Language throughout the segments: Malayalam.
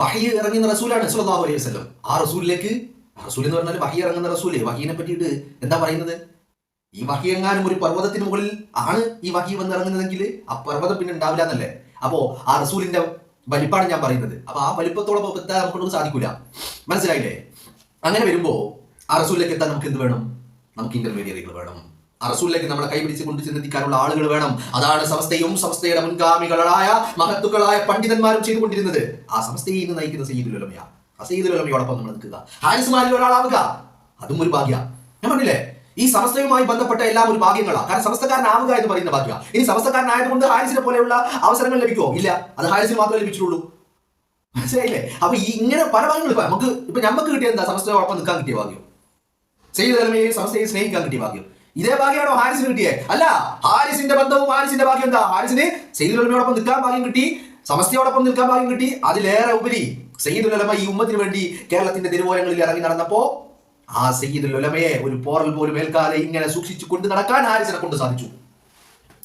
വഹി ഇറങ്ങുന്ന റസൂലാണ് സ്വല്ലല്ലാഹു അലൈഹി വസല്ലം. ആ റസൂലിലേക്ക്, റസൂൽ എന്ന് പറഞ്ഞാൽ വഹി ഇറങ്ങുന്ന റസൂല്. വഹീനെ പറ്റിയിട്ട് എന്താ പറയുന്നത്? ഈ വഹി എങ്ങാനും ഒരു പർവ്വതത്തിന് മുകളിൽ ആണ് ഈ വഹി വന്ന് ഇറങ്ങുന്നതെങ്കിൽ ആ പർവ്വതം പിന്നെ ഉണ്ടാവില്ല എന്നല്ലേ. അപ്പോ ആ റസൂലിന്റെ വലിപ്പാണ് ഞാൻ പറയുന്നത്. അപ്പൊ ആ വലിപ്പത്തോളം എത്താൻ നമുക്കൊന്നും സാധിക്കൂല. മനസ്സിലായില്ലേ? അങ്ങനെ വരുമ്പോ ആ റസൂലിലേക്ക് എത്താൻ നമുക്ക് എന്ത് വേണം? നമുക്ക് ഇന്റർമീഡിയറികൾ വേണം. ആ റസൂലിലേക്ക് നമ്മളെ കൈപിടിച്ച് കൊണ്ട് ചെന്നെത്തിക്കാനുള്ള ആളുകൾ വേണം. അതാണ് സമസ്തയും സമസ്തയുടെ മുൻഗാമികളായ മഹത്തുക്കളായ പണ്ഡിതന്മാരും ചെയ്തുകൊണ്ടിരുന്നത്. ആ സമസ്തയെ ഇന്ന് നയിക്കുന്ന സയ്യിദുൽ ഉലമയാ. ആ സയ്യിദുൽ ഉലമയോടൊപ്പം നമ്മൾ നിൽക്കുക, ഹാരിസുമാരിൽ ഒരാളാവുക, അതും ഒരു ഭാഗ്യ. ഞാൻ പറഞ്ഞില്ലേ, ഈ സമസ്തയുമായി ബന്ധപ്പെട്ട എല്ലാം ഒരു ഭാഗ്യങ്ങളാണ്. കാരണം സമസ്തക്കാരനാവുക എന്ന് പറയുന്ന ഭാഗ്യ. ഇനി സമസ്തക്കാരനായതുകൊണ്ട് ഹാരിസിനെ പോലെയുള്ള അവസരങ്ങൾ ലഭിക്കുമോ? ഇല്ല, അത് ഹാരിസിന് മാത്രമേ ലഭിച്ചിട്ടുള്ളൂ. മനസ്സിലായില്ലേ? അപ്പൊ ഇങ്ങനെ പല ഭാഗ്യങ്ങൾ നമുക്ക് കിട്ടിയ എന്താ? സമസ്തയോടൊപ്പം നിൽക്കാൻ കിട്ടിയ ഭാഗ്യം, സയ്യിദുൽ ഉലമയെയും സമസ്തയെ സ്നേഹിക്കാൻ കിട്ടിയ ഭാഗ്യം. ഇതേ ഭാഗ്യമാണോ ഹാരിസിന് കിട്ടിയേ? അല്ല. ഹാരിസിന്റെ ബന്ധവും ഹാരിസിന്റെ ഭാഗ്യം എന്താ? ഹാരിസിന് സയ്യിദുൽ ഉലമയോടൊപ്പം നിൽക്കാൻ ഭാഗ്യം കിട്ടി, സമസ്തയോടൊപ്പം നിൽക്കാൻ ഭാഗ്യം കിട്ടി. അതിലേറെ ഉപരി സയ്യിദുൽ ഉലമ ഈ ഉമ്മത്തിന് വേണ്ടി കേരളത്തിന്റെ തെരുവോരങ്ങളിൽ ഇറങ്ങി നടന്നപ്പോ ആ സയ്യിദുൽ ഉലമയെ ഒരു പോറൽ പോലും ഏൽക്കാതെ ഇങ്ങനെ സൂക്ഷിച്ചു കൊണ്ട് നടക്കാൻ ഹാരിസിനെ കൊണ്ട് സാധിച്ചു.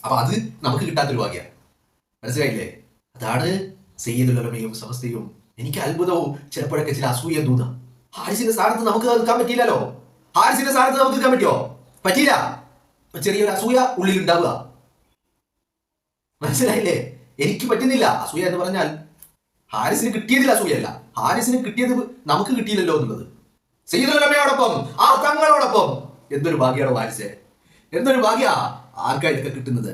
അപ്പൊ അത് നമുക്ക് കിട്ടാത്തൊരു ഭാഗ്യ. മനസ്സിലായില്ലേ? അതാണ് സയ്യിദുൽ ഉലമയും സമസ്തയും. എനിക്ക് അത്ഭുതവും ചിലപ്പോഴൊക്കെ ചില അസൂയ തോന്നാം. ഹാരിസിന്റെ സ്ഥാനത്ത് നമുക്ക് നിൽക്കാൻ പറ്റിയില്ലല്ലോ. ഹാരിസിന്റെ സ്ഥാനത്ത് നമുക്ക് നിൽക്കാൻ പറ്റിയോ? പറ്റിയില്ല. ചെറിയൊരു അസൂയ ഉള്ളിൽ ഉണ്ടാവുക. മനസ്സിലായില്ലേ? എനിക്ക് പറ്റുന്നില്ല. അസൂയ എന്ന് പറഞ്ഞാൽ ഹാരിസിന് കിട്ടിയതിൽ അസൂയല്ല, ഹാരിസിന് കിട്ടിയത് നമുക്ക് കിട്ടിയില്ലല്ലോ എന്നുള്ളത്. സയ്യിദുൽ ഉലമയോടൊപ്പം, ആ തങ്ങളോടൊപ്പം എന്തൊരു ഭാഗ്യമാണോ ഹാരിസേ, എന്തൊരു ഭാഗ്യ. ആർക്കാ ഇതൊക്കെ കിട്ടുന്നത്?